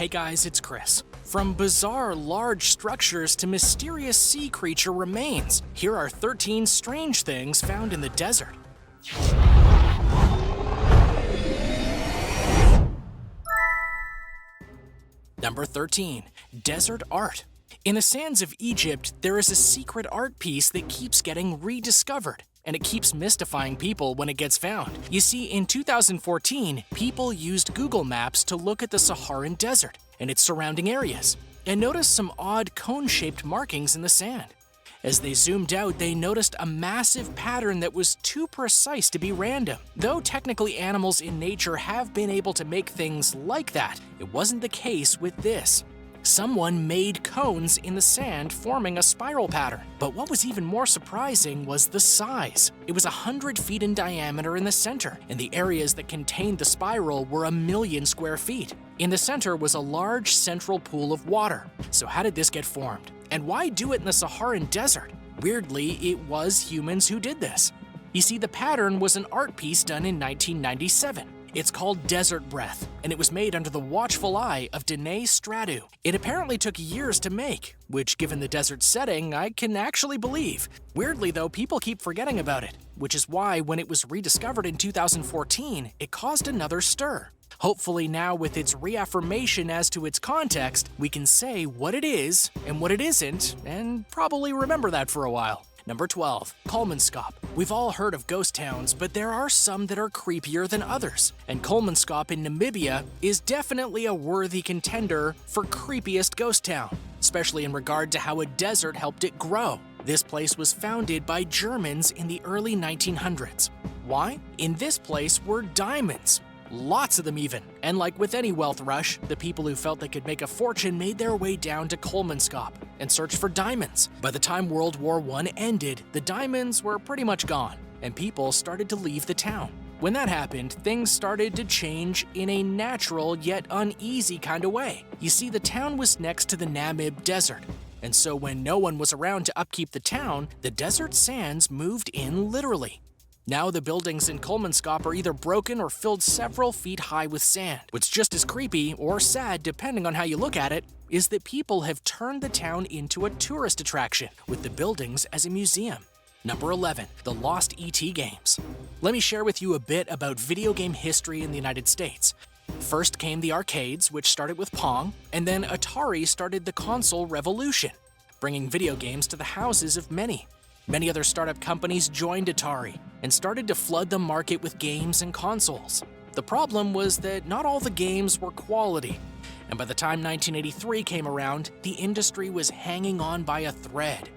Hey guys, it's Chris. From bizarre large structures to mysterious sea creature remains, here are 13 strange things found in the desert. Number 13. Desert art. In the sands of Egypt, there is a secret art piece that keeps getting rediscovered, and it keeps mystifying people when it gets found. You see, in 2014, people used Google Maps to look at the Saharan Desert and its surrounding areas, and noticed some odd cone-shaped markings in the sand. As they zoomed out, they noticed a massive pattern that was too precise to be random. Though technically animals in nature have been able to make things like that, it wasn't the case with this. Someone made cones in the sand forming a spiral pattern. But what was even more surprising was the size. It was 100 feet in diameter in the center, and the areas that contained the spiral were 1 million square feet. In the center was a large central pool of water. So how did this get formed? And why do it in the Saharan Desert? Weirdly, it was humans who did this. You see, the pattern was an art piece done in 1997. It's called Desert Breath, and it was made under the watchful eye of Dene Stradu. It apparently took years to make, which, given the desert setting, I can actually believe. Weirdly though, people keep forgetting about it, which is why when it was rediscovered in 2014, it caused another stir. Hopefully now, with its reaffirmation as to its context, we can say what it is and what it isn't, and probably remember that for a while. Number 12. Kolmanskop. We've all heard of ghost towns, but there are some that are creepier than others, and Kolmanskop in Namibia is definitely a worthy contender for creepiest ghost town, especially in regard to how a desert helped it grow. This place was founded by Germans in the early 1900s. Why? In this place were diamonds. Lots of them even. And like with any wealth rush, the people who felt they could make a fortune made their way down to Kolmanskop and searched for diamonds. By the time World War I ended, the diamonds were pretty much gone, and people started to leave the town. When that happened, things started to change in a natural yet uneasy kind of way. You see, the town was next to the Namib Desert, and so when no one was around to upkeep the town, the desert sands moved in literally. Now the buildings in Kolmanskop are either broken or filled several feet high with sand. What's just as creepy, or sad depending on how you look at it, is that people have turned the town into a tourist attraction, with the buildings as a museum. Number 11. The Lost E.T. games. Let me share with you a bit about video game history in the United States. First came the arcades, which started with Pong, and then Atari started the console revolution, bringing video games to the houses of many. Many other startup companies joined Atari and started to flood the market with games and consoles. The problem was that not all the games were quality, and by the time 1983 came around, the industry was hanging on by a thread.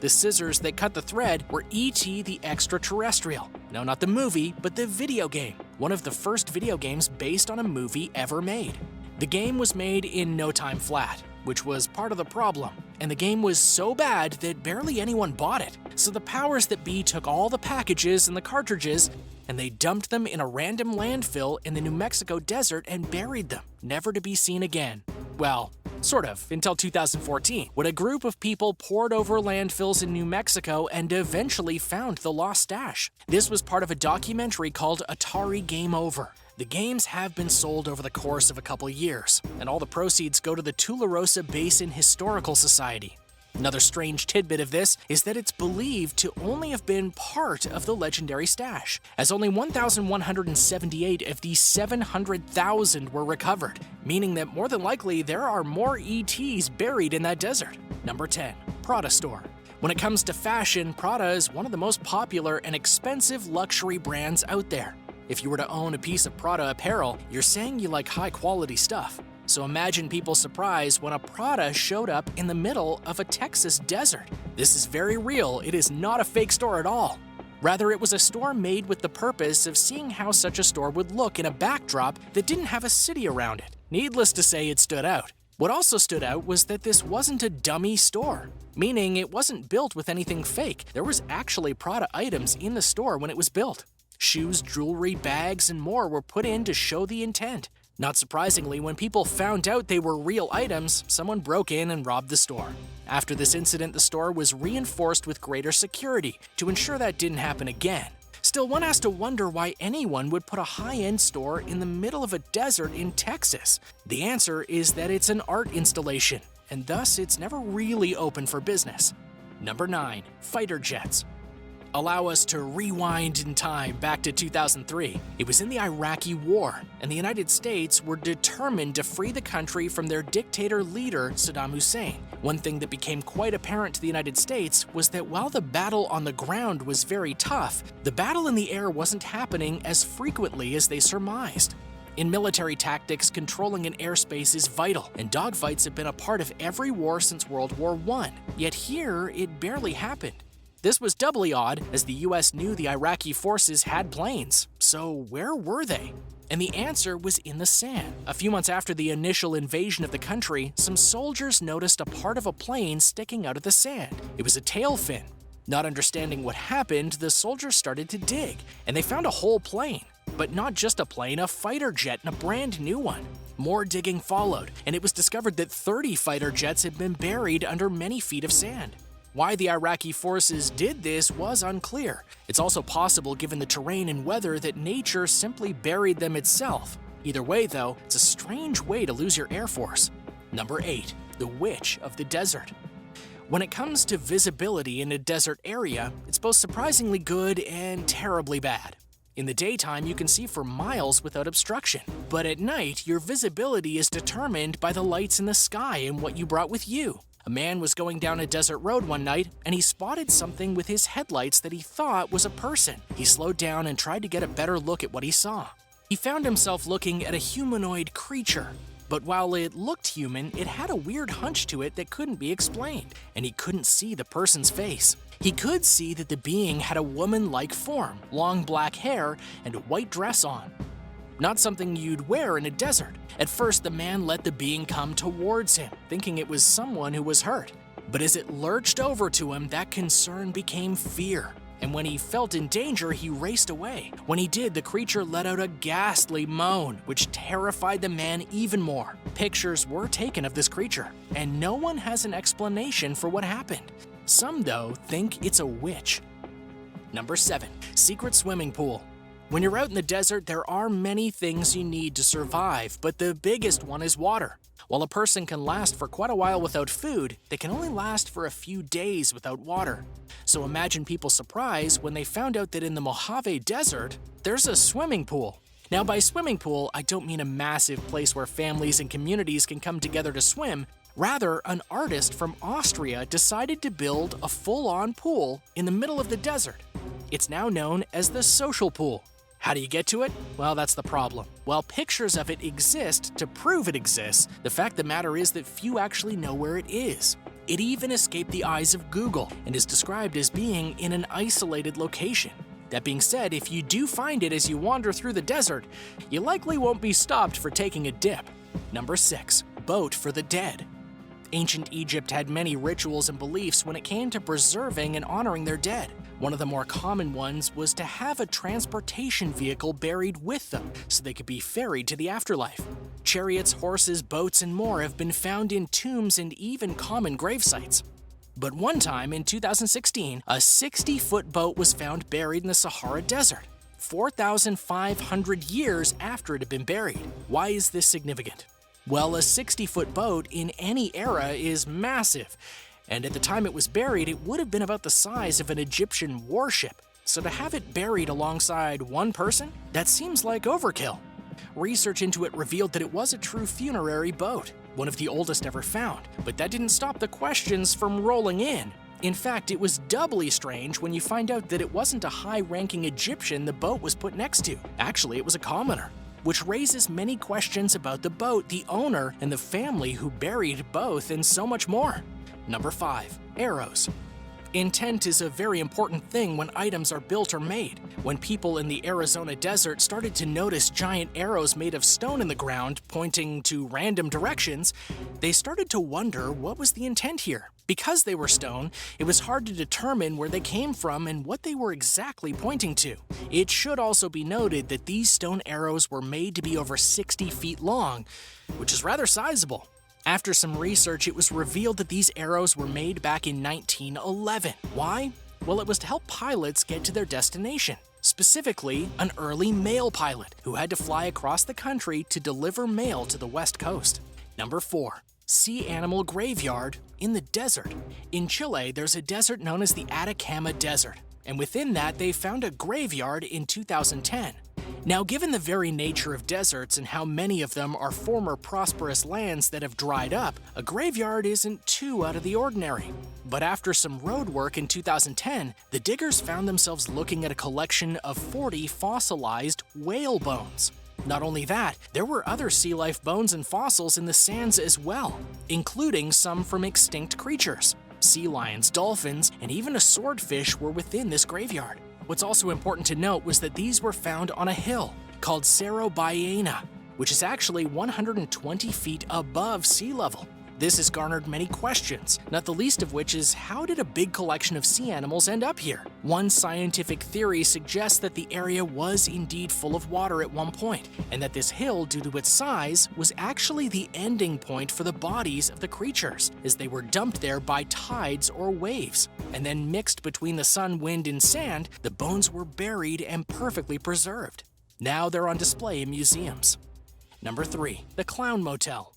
The scissors that cut the thread were E.T. the Extraterrestrial. No, not the movie, but the video game, one of the first video games based on a movie ever made. The game was made in no time flat, which was part of the problem, and the game was so bad that barely anyone bought it. So the powers that be took all the packages and the cartridges, and they dumped them in a random landfill in the New Mexico desert and buried them, never to be seen again. Well, sort of, until 2014, when a group of people pored over landfills in New Mexico and eventually found the lost stash. This was part of a documentary called Atari Game Over. The games have been sold over the course of a couple years, and all the proceeds go to the Tularosa Basin Historical Society. Another strange tidbit of this is that it's believed to only have been part of the legendary stash, as only 1,178 of the 700,000 were recovered, meaning that more than likely there are more ETs buried in that desert. Number 10. PRADA store. When it comes to fashion, PRADA is one of the most popular and expensive luxury brands out there. If you were to own a piece of PRADA apparel, you're saying you like high-quality stuff. So imagine people's surprise when a PRADA showed up in the middle of a Texas desert. This is very real. It is not a fake store at all. Rather, it was a store made with the purpose of seeing how such a store would look in a backdrop that didn't have a city around it. Needless to say, it stood out. What also stood out was that this wasn't a dummy store, meaning it wasn't built with anything fake. There was actually PRADA items in the store when it was built. Shoes, jewelry, bags, and more were put in to show the intent. Not surprisingly, when people found out they were real items, someone broke in and robbed the store. After this incident, the store was reinforced with greater security to ensure that didn't happen again. Still, one has to wonder why anyone would put a high-end store in the middle of a desert in Texas. The answer is that it's an art installation, and thus it's never really open for business. Number 9. Fighter jets. Allow us to rewind in time back to 2003. It was in the Iraqi War, and the United States were determined to free the country from their dictator leader, Saddam Hussein. One thing that became quite apparent to the United States was that while the battle on the ground was very tough, the battle in the air wasn't happening as frequently as they surmised. In military tactics, controlling an airspace is vital, and dogfights have been a part of every war since World War I. Yet here, it barely happened. This was doubly odd, as the US knew the Iraqi forces had planes. So where were they? And the answer was in the sand. A few months after the initial invasion of the country, some soldiers noticed a part of a plane sticking out of the sand. It was a tail fin. Not understanding what happened, the soldiers started to dig, and they found a whole plane. But not just a plane, a fighter jet, and a brand new one. More digging followed, and it was discovered that 30 fighter jets had been buried under many feet of sand. Why the Iraqi forces did this was unclear. It's also possible, given the terrain and weather, that nature simply buried them itself. Either way, though, it's a strange way to lose your Air Force. Number 8. The Witch of the Desert. When it comes to visibility in a desert area, it's both surprisingly good and terribly bad. In the daytime, you can see for miles without obstruction, but at night, your visibility is determined by the lights in the sky and what you brought with you. A man was going down a desert road one night, and he spotted something with his headlights that he thought was a person. He slowed down and tried to get a better look at what he saw. He found himself looking at a humanoid creature. But while it looked human, it had a weird hunch to it that couldn't be explained, and he couldn't see the person's face. He could see that the being had a woman-like form, long black hair, and a white dress on. Not something you'd wear in a desert. At first, the man let the being come towards him, thinking it was someone who was hurt. But as it lurched over to him, that concern became fear. And when he felt in danger, he raced away. When he did, the creature let out a ghastly moan, which terrified the man even more. Pictures were taken of this creature, and no one has an explanation for what happened. Some, though, think it's a witch. Number 7. Secret swimming pool. When you're out in the desert, there are many things you need to survive, but the biggest one is water. While a person can last for quite a while without food, they can only last for a few days without water. So imagine people's surprise when they found out that in the Mojave Desert, there's a swimming pool. Now, by swimming pool, I don't mean a massive place where families and communities can come together to swim. Rather, an artist from Austria decided to build a full-on pool in the middle of the desert. It's now known as the social pool. How do you get to it? Well, that's the problem. While pictures of it exist to prove it exists, the fact of the matter is that few actually know where it is. It even escaped the eyes of Google and is described as being in an isolated location. That being said, if you do find it as you wander through the desert, you likely won't be stopped for taking a dip. Number 6. Boat for the dead. Ancient Egypt had many rituals and beliefs when it came to preserving and honoring their dead. One of the more common ones was to have a transportation vehicle buried with them so they could be ferried to the afterlife. Chariots, horses, boats, and more have been found in tombs and even common grave sites. But one time in 2016, a 60-foot boat was found buried in the Sahara Desert, 4,500 years after it had been buried. Why is this significant? Well, a 60-foot boat in any era is massive, and at the time it was buried, it would have been about the size of an Egyptian warship. So to have it buried alongside one person, that seems like overkill. Research into it revealed that it was a true funerary boat, one of the oldest ever found, but that didn't stop the questions from rolling in. In fact, it was doubly strange when you find out that it wasn't a high-ranking Egyptian the boat was put next to. Actually, it was a commoner, which raises many questions about the boat, the owner, and the family who buried both, and so much more. Number 5. Arrows. Intent is a very important thing when items are built or made. When people in the Arizona desert started to notice giant arrows made of stone in the ground pointing to random directions, they started to wonder what was the intent here. Because they were stone, it was hard to determine where they came from and what they were exactly pointing to. It should also be noted that these stone arrows were made to be over 60 feet long, which is rather sizable. After some research, it was revealed that these arrows were made back in 1911. Why? Well, it was to help pilots get to their destination. specifically an early mail pilot who had to fly across the country to deliver mail to the West Coast. Number 4. Sea animal graveyard in the desert. In Chile, there's a desert known as the Atacama Desert, and within that they found a graveyard in 2010. Now, given the very nature of deserts and how many of them are former prosperous lands that have dried up, a graveyard isn't too out of the ordinary. But after some road work in 2010, the diggers found themselves looking at a collection of 40 fossilized whale bones. Not only that, there were other sea life bones and fossils in the sands as well, including some from extinct creatures. Sea lions, dolphins, and even a swordfish were within this graveyard. What's also important to note was that these were found on a hill called Cerro Baena, which is actually 120 feet above sea level. This has garnered many questions, not the least of which is how did a big collection of sea animals end up here? One scientific theory suggests that the area was indeed full of water at one point, and that this hill, due to its size, was actually the ending point for the bodies of the creatures, as they were dumped there by tides or waves. And then mixed between the sun, wind, and sand, the bones were buried and perfectly preserved. Now they're on display in museums. Number 3. The Clown Motel.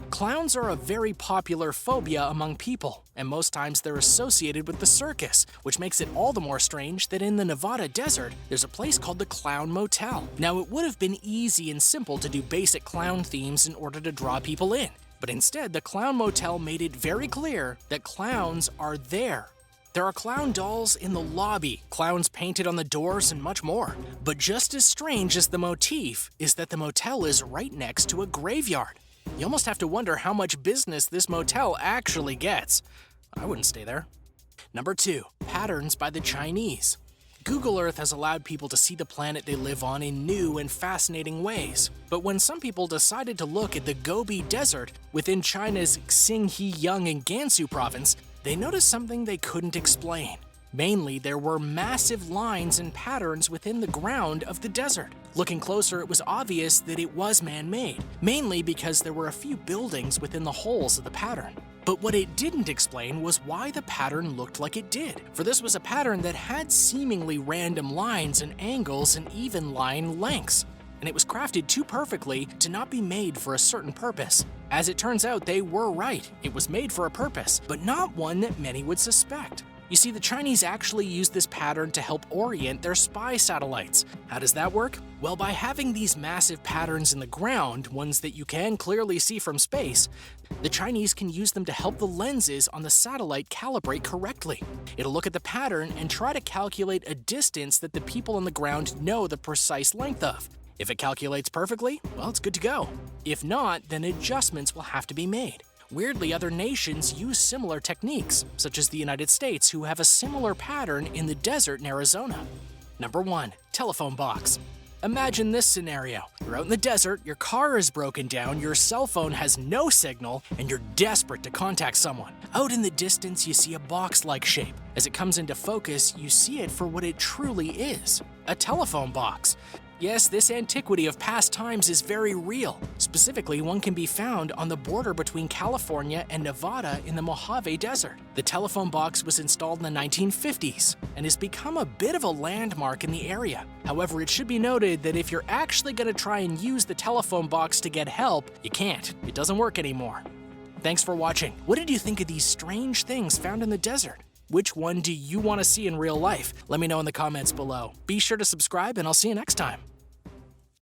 Clowns are a very popular phobia among people, and most times they're associated with the circus, which makes it all the more strange that in the Nevada desert, there's a place called the Clown Motel. Now, it would have been easy and simple to do basic clown themes in order to draw people in, but instead, the Clown Motel made it very clear that clowns are there. There are clown dolls in the lobby, clowns painted on the doors, and much more. But just as strange as the motif is that the motel is right next to a graveyard. You almost have to wonder how much business this motel actually gets. I wouldn't stay there. Number 2. Patterns by the Chinese. Google Earth has allowed people to see the planet they live on in new and fascinating ways. But when some people decided to look at the Gobi Desert within China's Xinjiang and Gansu province, they noticed something they couldn't explain. Mainly, there were massive lines and patterns within the ground of the desert. Looking closer, it was obvious that it was man-made, mainly because there were a few buildings within the holes of the pattern. But what it didn't explain was why the pattern looked like it did, for this was a pattern that had seemingly random lines and angles and even line lengths, and it was crafted too perfectly to not be made for a certain purpose. As it turns out, they were right. It was made for a purpose, but not one that many would suspect. You see, the Chinese actually used this pattern to help orient their spy satellites. How does that work? Well, by having these massive patterns in the ground, ones that you can clearly see from space, the Chinese can use them to help the lenses on the satellite calibrate correctly. It'll look at the pattern and try to calculate a distance that the people on the ground know the precise length of. If it calculates perfectly, well, it's good to go. If not, then adjustments will have to be made. Weirdly, other nations use similar techniques, such as the United States, who have a similar pattern in the desert in Arizona. Number 1. Telephone box. Imagine this scenario. You're out in the desert, your car is broken down, your cell phone has no signal, and you're desperate to contact someone. Out in the distance, you see a box-like shape. As it comes into focus, you see it for what it truly is, a telephone box. Yes, this antiquity of past times is very real. Specifically, one can be found on the border between California and Nevada in the Mojave Desert. The telephone box was installed in the 1950s and has become a bit of a landmark in the area. However, it should be noted that if you're actually going to try and use the telephone box to get help, you can't. It doesn't work anymore. Thanks for watching. What did you think of these strange things found in the desert? Which one do you want to see in real life? Let me know in the comments below. Be sure to subscribe, and I'll see you next time.